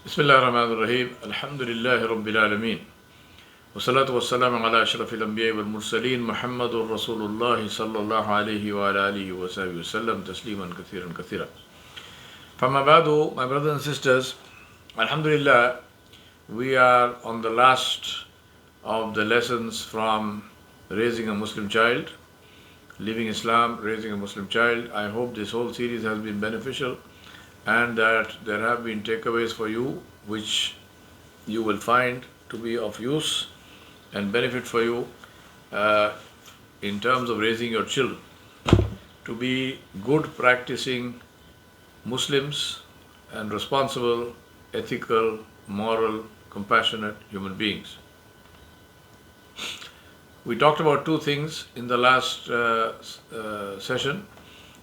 Bismillahirrahmanirrahim. Alhamdulillahi Rabbil Alameen. Wassalatu wassalamu ala ashrafil anbiya wal mursaleen Muhammadur Rasulullah sallallahu alayhi wa ala alihi wa sahbihi wa sallam tasliman kathiran kathira. Fama ba'du, my brothers and sisters, Alhamdulillah, we are on the last of the lessons from raising a Muslim child, leaving Islam, raising a Muslim child. I hope this whole series has been beneficial and that there have been takeaways for you which you will find to be of use and benefit for you uh, in terms of raising your children to be good practicing Muslims and responsible, ethical, moral, compassionate human beings. We talked about two things in the last session,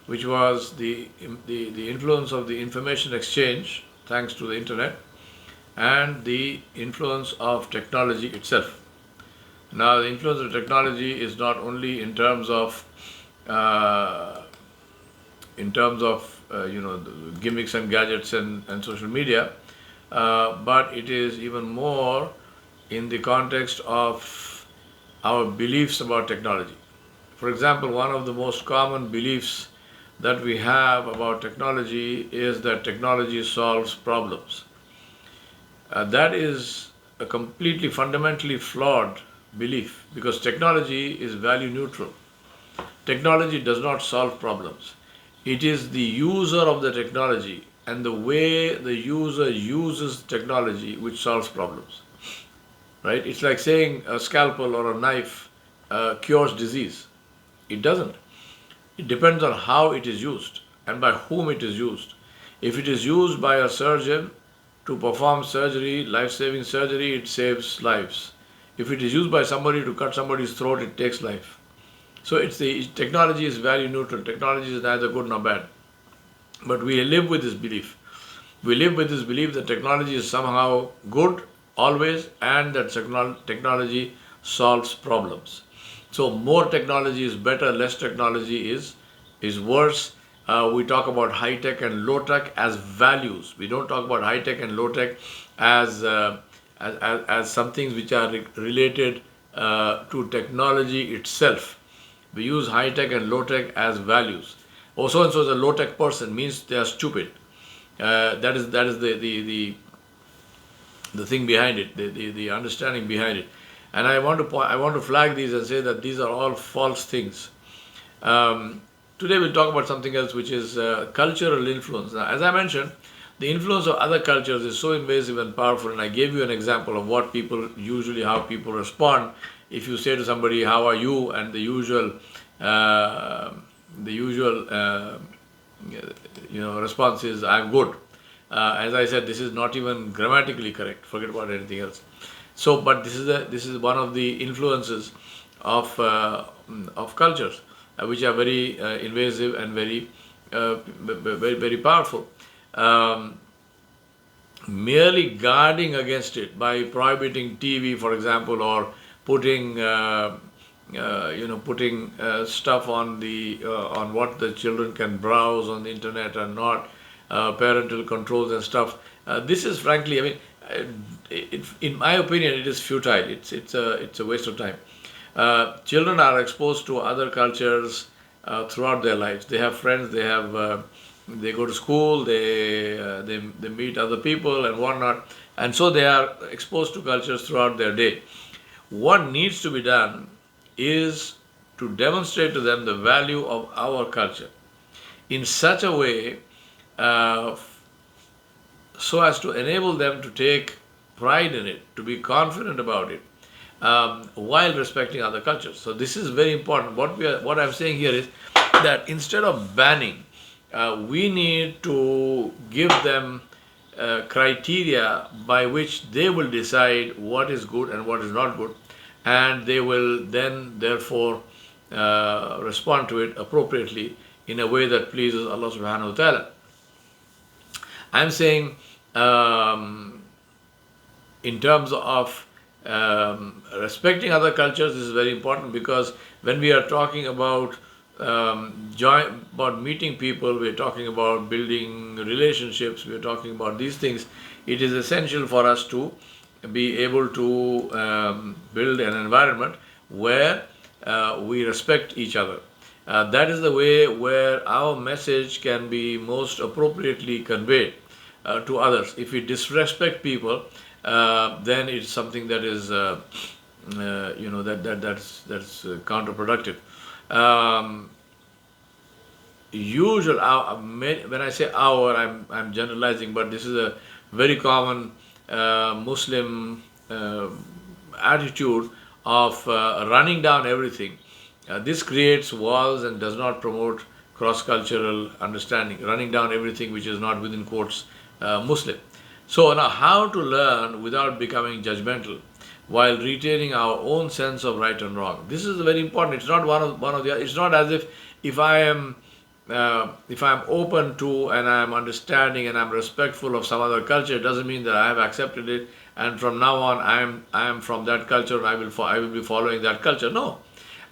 which was the influence of the information exchange thanks to the internet and the influence of technology itself. Now, the influence of technology is not only in terms of the gimmicks and gadgets and social media, but it is even more in the context of our beliefs about technology. For example, one of the most common beliefs that we have about technology is that technology solves problems. That is a completely fundamentally flawed belief because technology is value neutral. Technology does not solve problems. It is the user of the technology and the way the user uses technology which solves problems. Right? It's like saying a scalpel or a knife cures disease. It doesn't. It depends on how it is used and by whom it is used. If it is used by a surgeon to perform surgery, life-saving surgery, it saves lives. If it is used by somebody to cut somebody's throat, it takes life. So technology is value neutral. Technology is neither good nor bad. But we live with this belief. We live with this belief that technology is somehow good always and that technology solves problems. So more technology is better, less technology is worse. We talk about high tech and low tech as values. We don't talk about high tech and low tech as some things which are related to technology itself. We use high tech and low tech as values. Oh, so and so is a low tech person means they are stupid. That is the thing behind it, the understanding behind it. And I want to flag these and say that these are all false things. Today we'll talk about something else, which is cultural influence. Now, as I mentioned, the influence of other cultures is so invasive and powerful, and I gave you an example of how people respond. If you say to somebody, "How are you?" and the usual response is, "I'm good." As I said, this is not even grammatically correct. Forget about anything else. So, but this is one of the influences of cultures, which are very invasive and very powerful. Merely guarding against it by prohibiting TV, for example, or putting stuff on what the children can browse on the internet and not, parental controls and stuff. This is frankly, I mean, in my opinion, it is futile. It's a waste of time. Children are exposed to other cultures throughout their lives. They have friends. They go to school. They meet other people and whatnot, and so they are exposed to cultures throughout their day. What needs to be done is to demonstrate to them the value of our culture in such a way so as to enable them to take pride in it, to be confident about it, while respecting other cultures. So this is very important. What I'm saying here is that instead of banning, we need to give them criteria by which they will decide what is good and what is not good, and they will then therefore respond to it appropriately in a way that pleases Allah subhanahu wa ta'ala. I'm saying in terms of respecting other cultures, this is very important because when we are talking about about meeting people, we're talking about building relationships, we're talking about these things. It is essential for us to be able to build an environment where we respect each other. That is the way where our message can be most appropriately conveyed to others. If we disrespect people, then it's something that is, that's counterproductive. Um, when I say our, I'm generalizing, but this is a very common Muslim attitude of running down everything. This creates walls and does not promote cross-cultural understanding, running down everything which is not within quotes Muslim. So now, how to learn without becoming judgmental while retaining our own sense of right and wrong? This is very important. It's not one of the. It's not as if I am if I'm open to and I'm understanding and I'm respectful of some other culture, it doesn't mean that I have accepted it and from now on I am from that culture and I will be following that culture. No,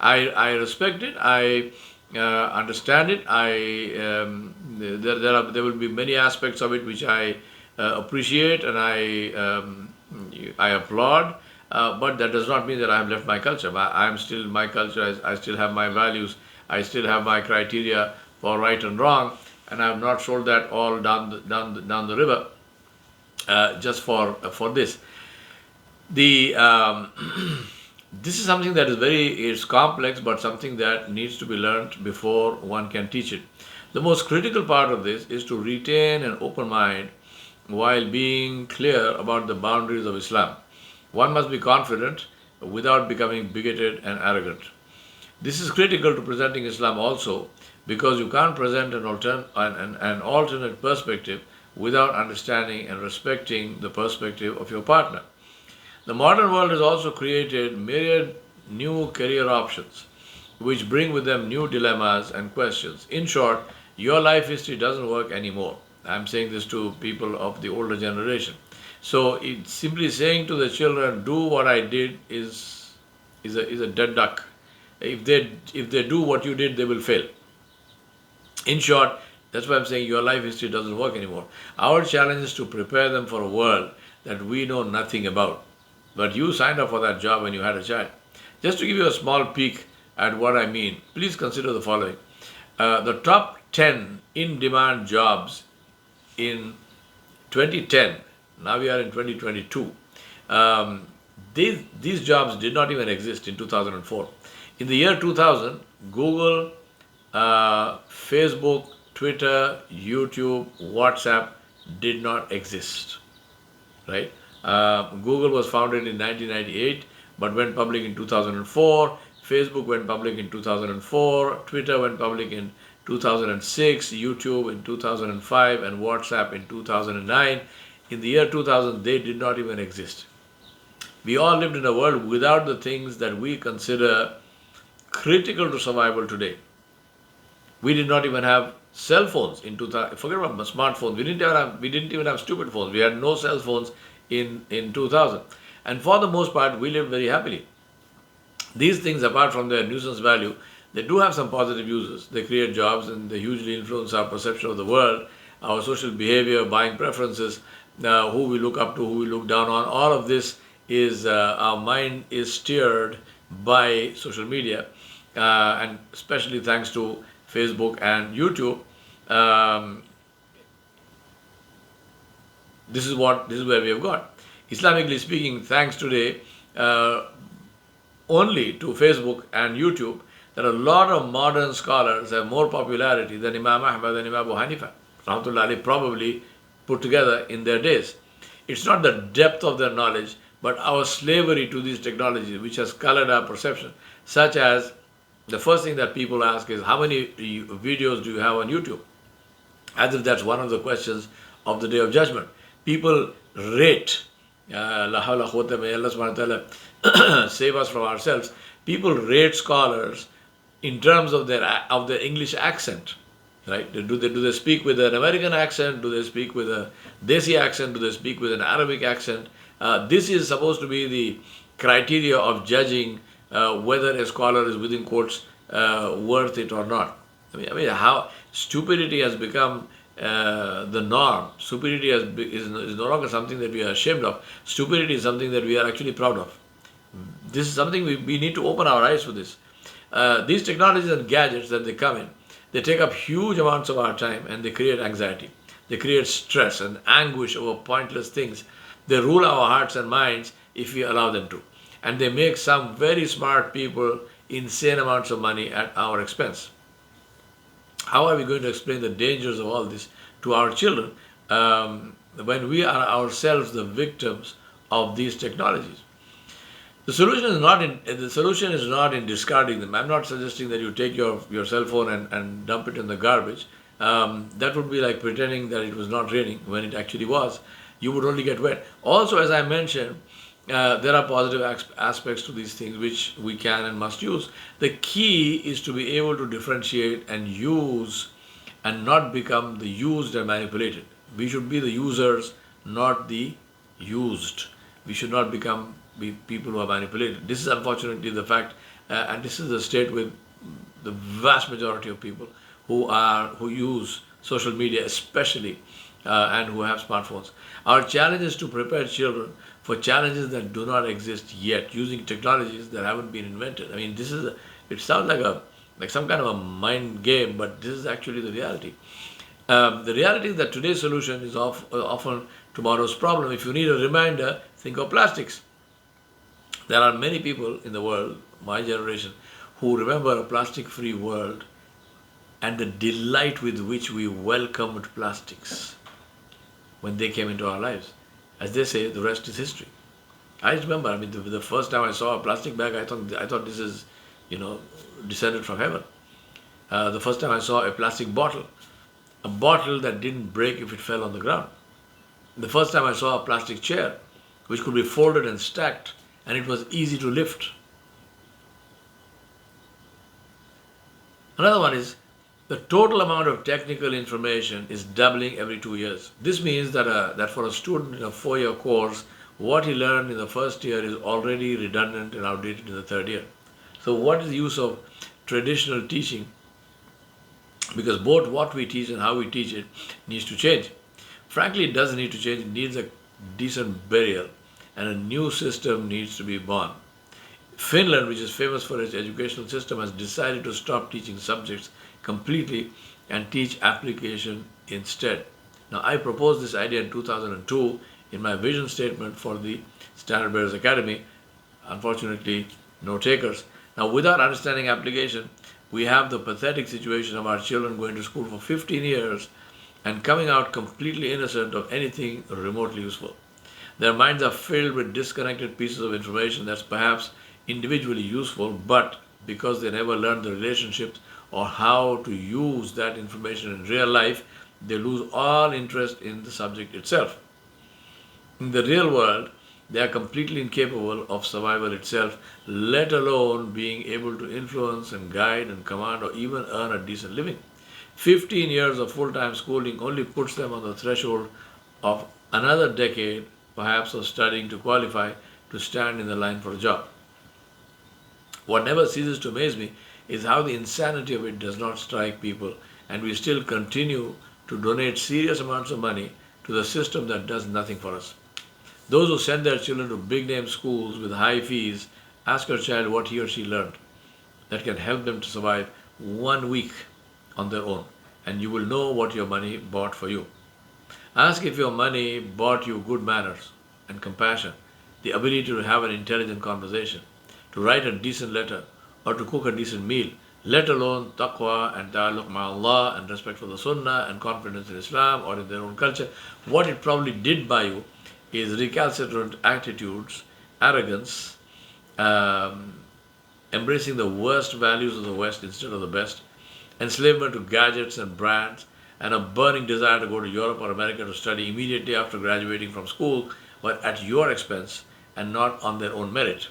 I respect it. I understand it. There will be many aspects of it which I appreciate and I applaud. But that does not mean that I have left my culture. I am still my culture. I still have my values. I still have my criteria for right and wrong, and I have not sold that all down the river just for this. The this is something that is complex, but something that needs to be learned before one can teach it. The most critical part of this is to retain an open mind while being clear about the boundaries of Islam. One must be confident without becoming bigoted and arrogant. This is critical to presenting Islam also, because you can't present an alternate perspective without understanding and respecting the perspective of your partner. The modern world has also created myriad new career options, which bring with them new dilemmas and questions. In short, your life history doesn't work anymore. I'm saying this to people of the older generation. So it's simply saying to the children, do what I did is a dead duck. If they do what you did, they will fail. In short, that's why I'm saying your life history doesn't work anymore. Our challenge is to prepare them for a world that we know nothing about. But you signed up for that job when you had a child. Just to give you a small peek at what I mean, please consider the following. The top 10 in-demand jobs in 2010, now we are in 2022, these jobs did not even exist in 2004. In the year 2000, Google, Facebook, Twitter, YouTube, WhatsApp did not exist, right? Google was founded in 1998 but went public in 2004. Facebook went public in 2004. Twitter went public in 2006. YouTube in 2005 and WhatsApp in 2009. In the year 2000, they did not even exist. We all lived in a world without the things that we consider critical to survival today. We did not even have cell phones in 2000. Forget about smartphones. We didn't even have stupid phones. We had no cell phones in 2000. And for the most part, we lived very happily. These things, apart from their nuisance value, they do have some positive uses. They create jobs and they hugely influence our perception of the world, our social behavior, buying preferences, who we look up to, who we look down on. All of this is, our mind is steered by social media, and especially thanks to Facebook and YouTube. This is where we have got. Islamically speaking, thanks today only to Facebook and YouTube, that a lot of modern scholars have more popularity than Imam Ahmad and Imam Abu Hanifa, rahmatullahi alayhi, probably put together in their days. It's not the depth of their knowledge, but our slavery to these technologies which has colored our perception, such as the first thing that people ask is, how many videos do you have on YouTube? As if that's one of the questions of the Day of Judgment. People rate, Allah subhanahu wa ta'ala save us from ourselves. People rate scholars in terms of their English accent, right? Do they speak with an American accent? Do they speak with a Desi accent? Do they speak with an Arabic accent? This is supposed to be the criteria of judging whether a scholar is, within quotes, worth it or not. I mean, how stupidity has become the norm. Stupidity is no longer something that we are ashamed of. Stupidity is something that we are actually proud of. This is something we need to open our eyes for this. These technologies and gadgets that they come in, they take up huge amounts of our time and they create anxiety. They create stress and anguish over pointless things. They rule our hearts and minds if we allow them to. And they make some very smart people insane amounts of money at our expense. How are we going to explain the dangers of all this to our children when we are ourselves the victims of these technologies? The solution is not in discarding them. I'm not suggesting that you take your cell phone and dump it in the garbage. That would be like pretending that it was not raining when it actually was. You would only get wet. Also, as I mentioned, there are positive aspects to these things which we can and must use. The key is to be able to differentiate and use and not become the used and manipulated. We should be the users, not the used. We should not be people who are manipulated. This is unfortunately the fact, and this is the state with the vast majority of people who use social media, especially, and who have smartphones. Our challenge is to prepare children for challenges that do not exist yet, using technologies that haven't been invented. I mean, it sounds like some kind of a mind game, but this is actually the reality. The reality is that today's solution is often tomorrow's problem. If you need a reminder, think of plastics. There are many people in the world, my generation, who remember a plastic-free world and the delight with which we welcomed plastics when they came into our lives. As they say, the rest is history. I remember, the first time I saw a plastic bag, I thought this is, descended from heaven. The first time I saw a plastic bottle, a bottle that didn't break if it fell on the ground. The first time I saw a plastic chair, which could be folded and stacked, and it was easy to lift. Another one is the total amount of technical information is doubling every 2 years. This means that for a student in a 4-year course, what he learned in the first year is already redundant and outdated in the third year. So what is the use of traditional teaching? Because both what we teach and how we teach it needs to change. Frankly, it doesn't need to change. It needs a decent burial, and a new system needs to be born. Finland, which is famous for its educational system, has decided to stop teaching subjects completely and teach application instead. Now, I proposed this idea in 2002 in my vision statement for the Standard Bearers Academy. Unfortunately, no takers. Now, without understanding application, we have the pathetic situation of our children going to school for 15 years and coming out completely innocent of anything remotely useful. Their minds are filled with disconnected pieces of information that's perhaps individually useful, but because they never learned the relationships or how to use that information in real life, they lose all interest in the subject itself. In the real world, they are completely incapable of survival itself, let alone being able to influence and guide and command or even earn a decent living. 15 years of full-time schooling only puts them on the threshold of another decade, perhaps, of studying to qualify to stand in the line for a job. What never ceases to amaze me is how the insanity of it does not strike people, and we still continue to donate serious amounts of money to the system that does nothing for us. Those who send their children to big-name schools with high fees ask your child what he or she learned that can help them to survive 1 week on their own, and you will know what your money bought for you. Ask if your money bought you good manners and compassion, the ability to have an intelligent conversation, to write a decent letter, or to cook a decent meal, let alone taqwa and ta'alluq ma'Allah and respect for the sunnah and confidence in Islam or in their own culture. What it probably did buy you is recalcitrant attitudes, arrogance, embracing the worst values of the West instead of the best, enslavement to gadgets and brands, and a burning desire to go to Europe or America to study immediately after graduating from school, but at your expense and not on their own merit.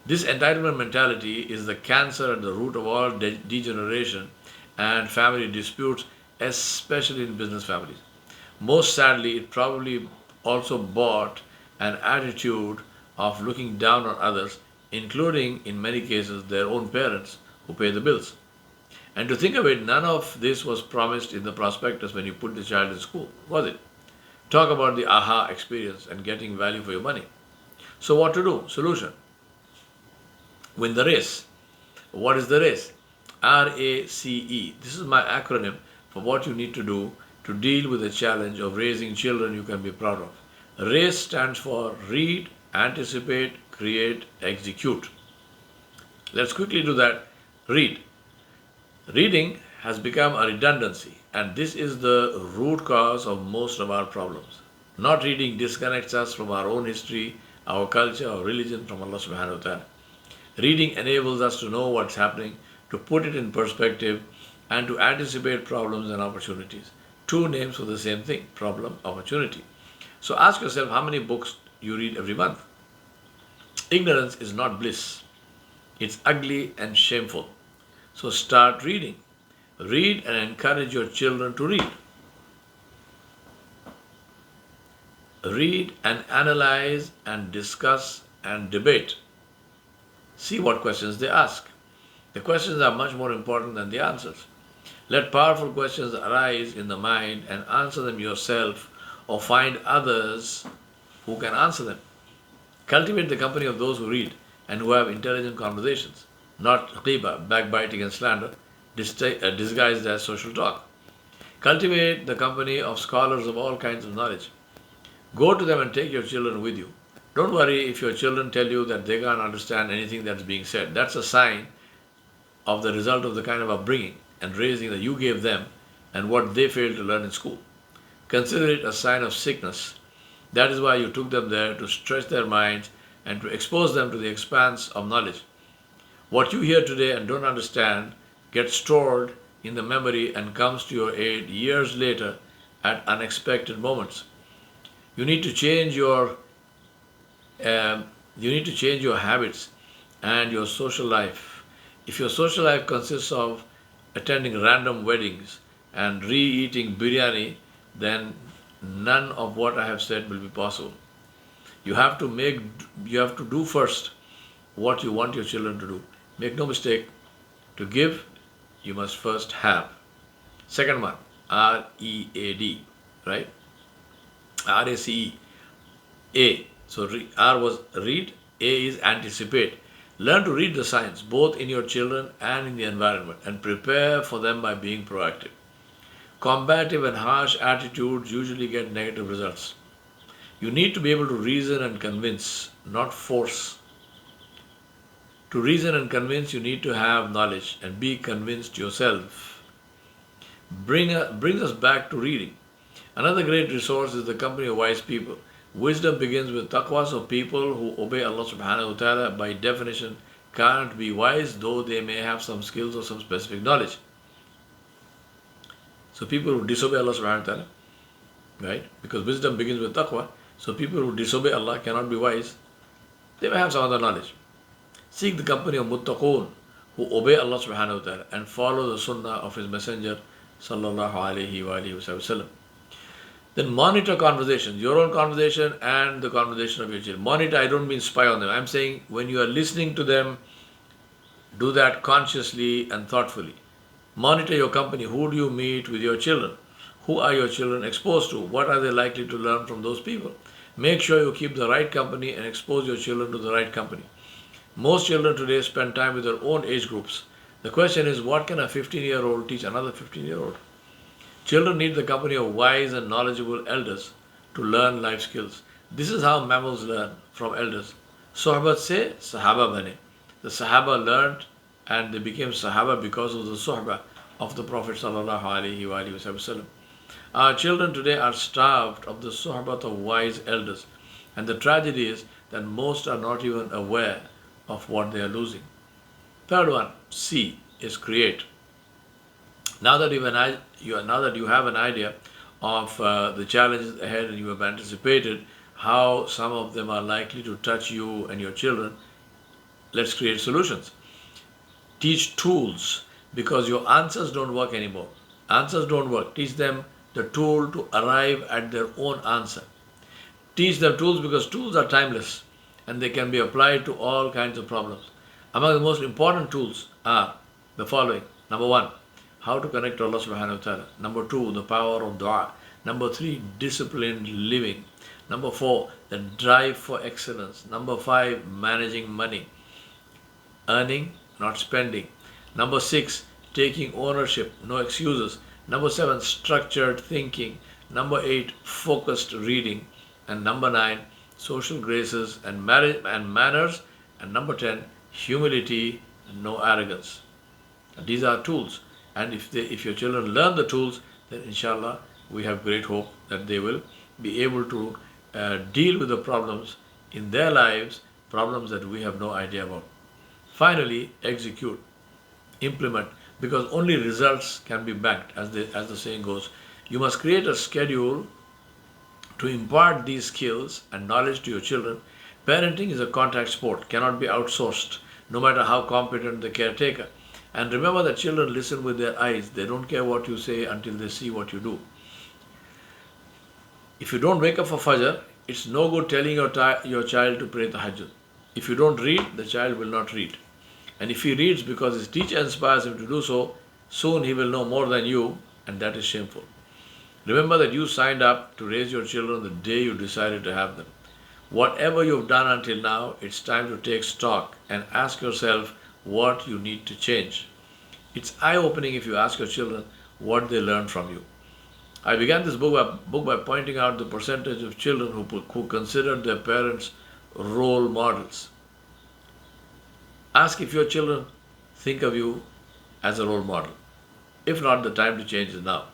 This entitlement mentality is the cancer at the root of all degeneration and family disputes, especially in business families. Most sadly, it probably also bought an attitude of looking down on others, including, in many cases, their own parents, who pay the bills. And to think of it, none of this was promised in the prospectus when you put the child in school, was it? Talk about the aha experience and getting value for your money. So what to do? Solution. Win the race. What is the race? RACE. This is my acronym for what you need to do to deal with the challenge of raising children you can be proud of. RACE stands for read, anticipate, create, execute. Let's quickly do that. Read. Reading has become a redundancy, and this is the root cause of most of our problems. Not reading disconnects us from our own history, our culture, our religion, from Allah subhanahu wa ta'ala. Reading enables us to know what's happening, to put it in perspective, and to anticipate problems and opportunities. Two names for the same thing, problem, opportunity. So ask yourself how many books you read every month. Ignorance is not bliss. It's ugly and shameful. So start reading. Read and encourage your children to read. Read and analyze and discuss and debate. See what questions they ask. The questions are much more important than the answers. Let powerful questions arise in the mind and answer them yourself or find others who can answer them. Cultivate the company of those who read and who have intelligent conversations, not ghibah, backbiting and slander, disguised as social talk. Cultivate the company of scholars of all kinds of knowledge. Go to them and take your children with you. Don't worry if your children tell you that they can't understand anything that's being said. That's a sign of the result of the kind of upbringing and raising that you gave them and what they failed to learn in school. Consider it a sign of sickness. That is why you took them there, to stretch their minds and to expose them to the expanse of knowledge. What you hear today and don't understand gets stored in the memory and comes to your aid years later at unexpected moments. You need to change your habits and your social life. If your social life consists of attending random weddings and re-eating biryani, then none of what I have said will be possible. You have to do first what you want your children to do. Make no mistake, to give, you must first have. Second one, R-E-A-D, right? R-A-C-E, A. So R was read, A is anticipate. Learn to read the signs, both in your children and in the environment, and prepare for them by being proactive. Combative and harsh attitudes usually get negative results. You need to be able to reason and convince, not force. To reason and convince, you need to have knowledge and be convinced yourself. Brings us back to reading. Another great resource is the company of wise people. Wisdom begins with taqwa, so people who obey Allah subhanahu wa ta'ala by definition can't be wise, though they may have some skills or some specific knowledge. So people who disobey Allah subhanahu wa ta'ala, right? Because wisdom begins with taqwa, so people who disobey Allah cannot be wise. They may have some other knowledge. Seek the company of muttaqoon, who obey Allah subhanahu wa ta'ala and follow the sunnah of His Messenger sallallahu alayhi wa sallam. Then monitor conversations, your own conversation and the conversation of your children. Monitor, I don't mean spy on them. I'm saying when you are listening to them, do that consciously and thoughtfully. Monitor your company. Who do you meet with your children? Who are your children exposed to? What are they likely to learn from those people? Make sure you keep the right company and expose your children to the right company. Most children today spend time with their own age groups. The question is, what can a 15-year-old teach another 15-year-old? Children need the company of wise and knowledgeable elders to learn life skills. This is how mammals learn, from elders. Sohbat se sahaba bane. The Sahaba learned and they became Sahaba because of the Sohbah of the Prophet sallallahu alaihi wasallam. Our children today are starved of the Sohbat of wise elders, and the tragedy is that most are not even aware of what they are losing. Third one, C, is create. Now that you have an idea of the challenges ahead and you have anticipated how some of them are likely to touch you and your children, let's create solutions. Teach tools, because your answers don't work anymore. Answers don't work. Teach them the tool to arrive at their own answer. Teach them tools because tools are timeless and they can be applied to all kinds of problems. Among the most important tools are the following. Number one, how to connect to Allah subhanahu wa ta'ala. Number two, the power of dua. Number three, disciplined living. Number four, the drive for excellence. Number five, managing money. Earning, not spending. Number six, taking ownership, no excuses. Number seven, structured thinking. Number eight, focused reading. And number nine, social graces and marriage and manners. And number 10, humility and no arrogance. And these are tools. And if your children learn the tools, then inshallah, we have great hope that they will be able to deal with the problems in their lives, problems that we have no idea about. Finally, execute, implement, because only results can be backed, as the saying goes. You must create a schedule to impart these skills and knowledge to your children. Parenting is a contact sport, cannot be outsourced, no matter how competent the caretaker. And remember that children listen with their eyes. They don't care what you say until they see what you do. If you don't wake up for Fajr, it's no good telling your child to pray Tahajjud. If you don't read, the child will not read. And if he reads because his teacher inspires him to do so, soon he will know more than you, and that is shameful. Remember that you signed up to raise your children the day you decided to have them. Whatever you've done until now, it's time to take stock and ask yourself what you need to change. It's eye-opening if you ask your children what they learned from you. I began this book by pointing out the percentage of children who considered their parents role models. Ask if your children think of you as a role model. If not, the time to change is now.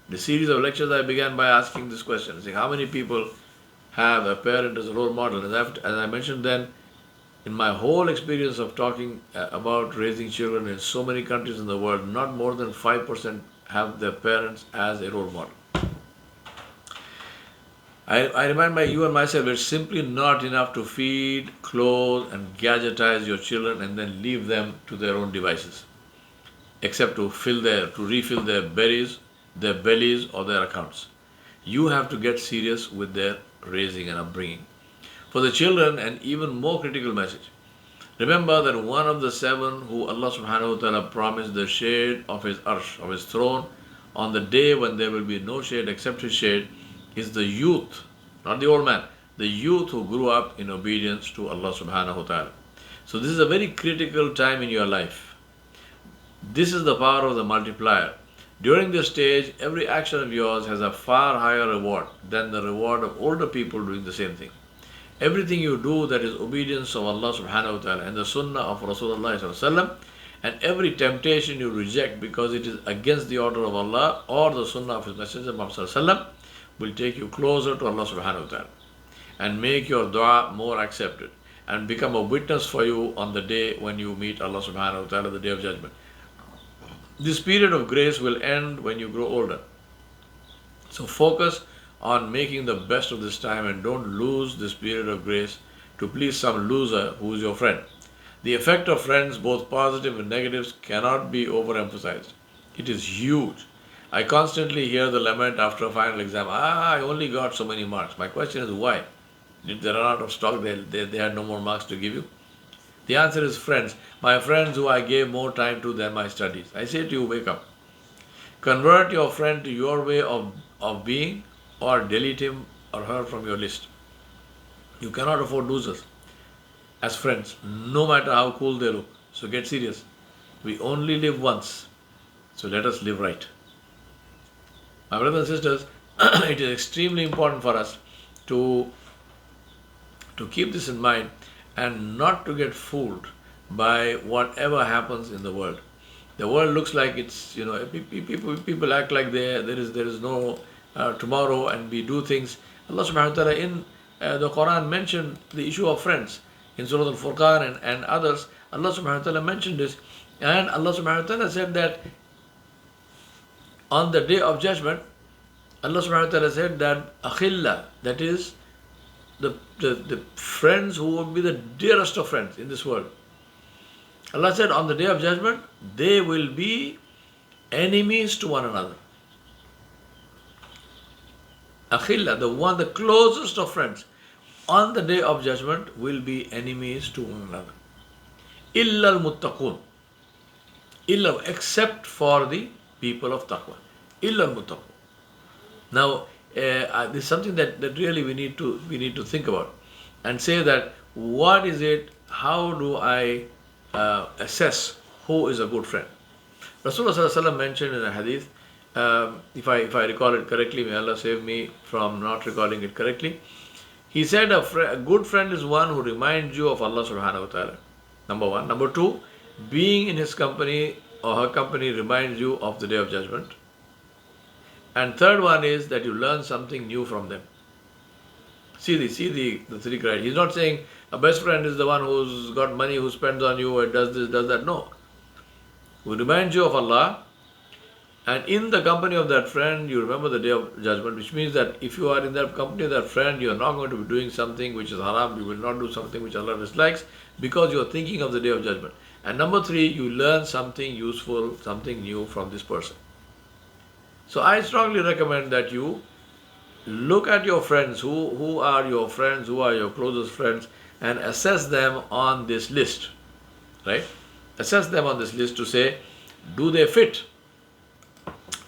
The series of lectures I began by asking this question, saying how many people have a parent as a role model? As I mentioned then, in my whole experience of talking about raising children in so many countries in the world, not more than 5% have their parents as a role model. I remind you and myself, it's simply not enough to feed, clothe, and gadgetize your children and then leave them to their own devices, except to refill their bellies or their accounts. You have to get serious with their raising and upbringing. For the children, an even more critical message. Remember that one of the seven who Allah subhanahu wa ta'ala promised the shade of His arsh, of His throne, on the day when there will be no shade except His shade, is the youth, not the old man, the youth who grew up in obedience to Allah subhanahu wa ta'ala. So this is a very critical time in your life. This is the power of the multiplier. During this stage, every action of yours has a far higher reward than the reward of older people doing the same thing. Everything you do that is obedience of Allah subhanahu wa ta'ala and the sunnah of Rasulullah sallallahu alaihi wasallam, and every temptation you reject because it is against the order of Allah or the sunnah of His Messenger Muhammad sallallahu alaihi wasallam, will take you closer to Allah subhanahu wa ta'ala and make your dua more accepted and become a witness for you on the day when you meet Allah subhanahu wa ta'ala, the day of judgment. This period of grace will end when you grow older. So focus on making the best of this time and don't lose this period of grace to please some loser who is your friend. The effect of friends, both positive and negatives, cannot be overemphasized. It is huge. I constantly hear the lament after a final exam, I only got so many marks. My question is why? Did they run out of stock? They had no more marks to give you? The answer is friends. My friends who I gave more time to than my studies. I say to you, wake up. Convert your friend to your way of being, or delete him or her from your list. You cannot afford losers as friends, no matter how cool they look. So get serious. We only live once, so let us live right. My brothers and sisters, it is extremely important for us to keep this in mind and not to get fooled by whatever happens in the world. The world looks like it's, people act like there is no tomorrow, and we do things. Allah subhanahu wa ta'ala in the Quran mentioned the issue of friends. In Surah Al-Furqan and others, Allah subhanahu wa ta'ala mentioned this. And Allah subhanahu wa ta'ala said that on the day of judgment, Allah subhanahu wa ta'ala said that akhilla, that is the friends who would be the dearest of friends in this world. Allah said on the day of judgment, they will be enemies to one another. Akhilla, the closest of friends, on the day of judgment will be enemies to one another. Illa al-muttaqun. illa, except for the people of taqwa. Illa al-muttaqun. Now, this is something that really we need to think about and say that what is it? How do I assess who is a good friend? Rasulullah Sallallahu Alaihi Wasallam mentioned in a hadith, if I recall it correctly, may Allah save me from not recalling it correctly. He said a good friend is one who reminds you of Allah Subhanahu wa Taala. Number one. Number two, being in his company or her company reminds you of the Day of Judgment. And third one is that you learn something new from them. See the three criteria. He's not saying a best friend is the one who's got money, who spends on you and does this, does that. No. Who reminds you of Allah, and in the company of that friend, you remember the Day of Judgment, which means that if you are in that company of that friend, you are not going to be doing something which is haram, you will not do something which Allah dislikes, because you are thinking of the Day of Judgment. And number three, you learn something useful, something new from this person. So I strongly recommend that you look at your friends, who are your friends, who are your closest friends, and assess them on this list, right? Assess them on this list to say, do they fit?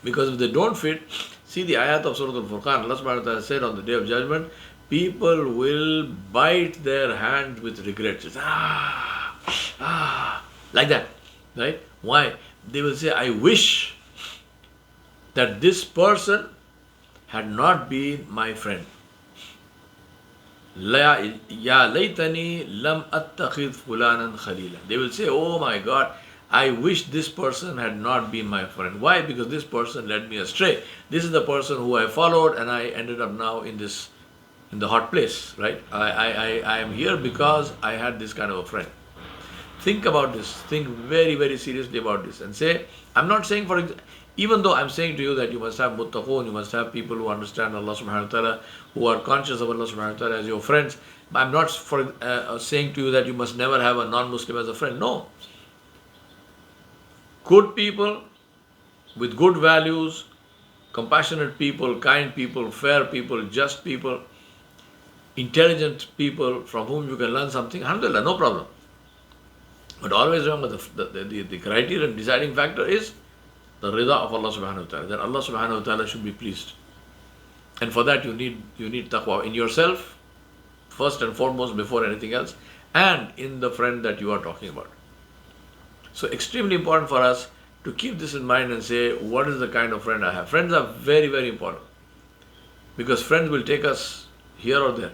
Because if they don't fit, see the ayat of Surah Al-Furqan, Allah subhanahu wa ta'ala said on the Day of Judgment, people will bite their hands with regret. Just, like that, right? Why? They will say, I wish that this person had not been my friend. Ya laytani lam attakhidh fulanan khalila. They will say, oh my God, I wish this person had not been my friend. Why? Because this person led me astray. This is the person who I followed, and I ended up now in the hot place, right? I am here because I had this kind of a friend. Think about this. Think very, very seriously about this and say, I'm not saying even though I'm saying to you that you must have muttaqun, you must have people who understand Allah subhanahu wa ta'ala, who are conscious of Allah subhanahu wa ta'ala as your friends. I'm not saying to you that you must never have a non-Muslim as a friend. No. Good people with good values, compassionate people, kind people, fair people, just people, intelligent people from whom you can learn something, alhamdulillah, no problem. But always remember the criteria and deciding factor is the rida of Allah subhanahu wa ta'ala, that Allah subhanahu wa ta'ala should be pleased. And for that you need taqwa in yourself, first and foremost, before anything else, and in the friend that you are talking about. So extremely important for us to keep this in mind and say, what is the kind of friend I have? Friends are very, very important, because friends will take us here or there.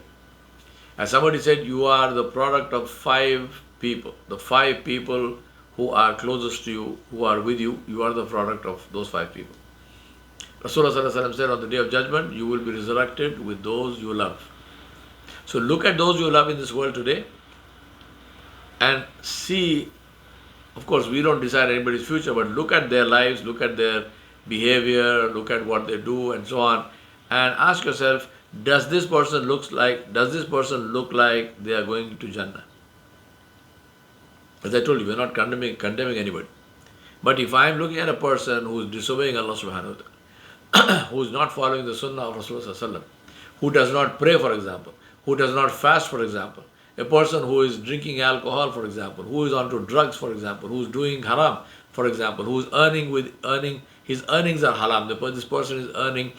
As somebody said, you are the product of 5 people. The 5 people who are closest to you, who are with you, you are the product of those 5 people. Rasulullah Sallallahu Alaihi Wasallam said, on the Day of Judgment, you will be resurrected with those you love. So look at those you love in this world today and see. Of course, we don't decide anybody's future, but look at their lives, look at their behavior, look at what they do, and so on, and ask yourself, does this person look like they are going to Jannah? As I told you, we're not condemning anybody. But if I'm looking at a person who is disobeying Allah subhanahu wa ta'ala, who is not following the sunnah of Rasulullah sallallahu alaihi wasallam, who does not pray, for example, who does not fast, for example, a person who is drinking alcohol, for example, who is onto drugs, for example, who is doing haram, for example, who is his earnings are haram. This person is earning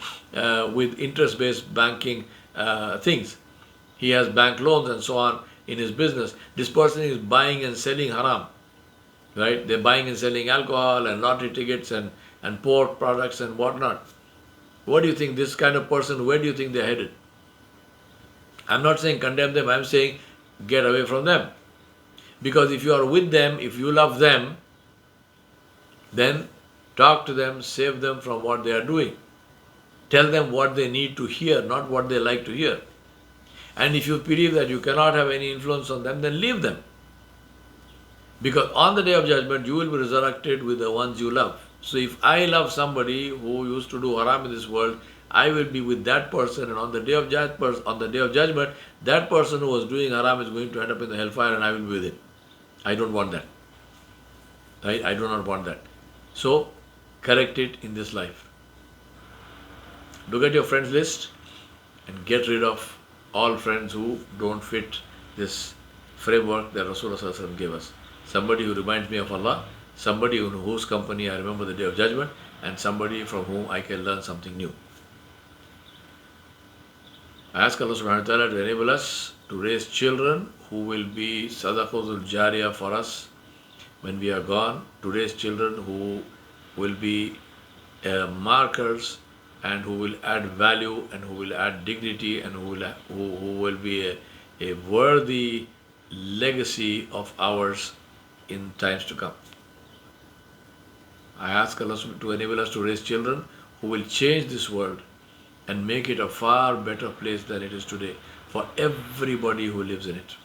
with interest-based banking things. He has bank loans and so on in his business. This person is buying and selling haram, right? They're buying and selling alcohol and lottery tickets and pork products and whatnot. What do you think this kind of person, where do you think they're headed? I'm not saying condemn them, I'm saying get away from them. Because if you are with them, if you love them, then talk to them, save them from what they are doing. Tell them what they need to hear, not what they like to hear. And if you believe that you cannot have any influence on them, then leave them. Because on the Day of Judgment, you will be resurrected with the ones you love. So if I love somebody who used to do haram in this world, I will be with that person, and on the Day of Judgment, that person who was doing haram is going to end up in the hellfire, and I will be with him. I don't want that. Right? I do not want that. So correct it in this life. Look at your friends list and get rid of all friends who don't fit this framework that Rasulullah Sallallahu Alaihi Wasallam gave us. Somebody who reminds me of Allah, somebody in whose company I remember the day of judgment, and somebody from whom I can learn something new. I ask Allah subhanahu wa ta'ala to enable us to raise children who will be sadaqatul jariyah for us when we are gone, to raise children who will be markers and who will add value and who will add dignity and who will be a worthy legacy of ours in times to come. I ask Allah to enable us to raise children who will change this world and make it a far better place than it is today for everybody who lives in it.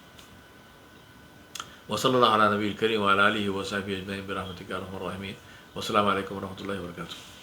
وصلى الله على نبي الكريم وعلى آله وصحبه أجمعين برحمتك يا أرحم الراحمين. والسلام عليكم ورحمة الله وبركاته.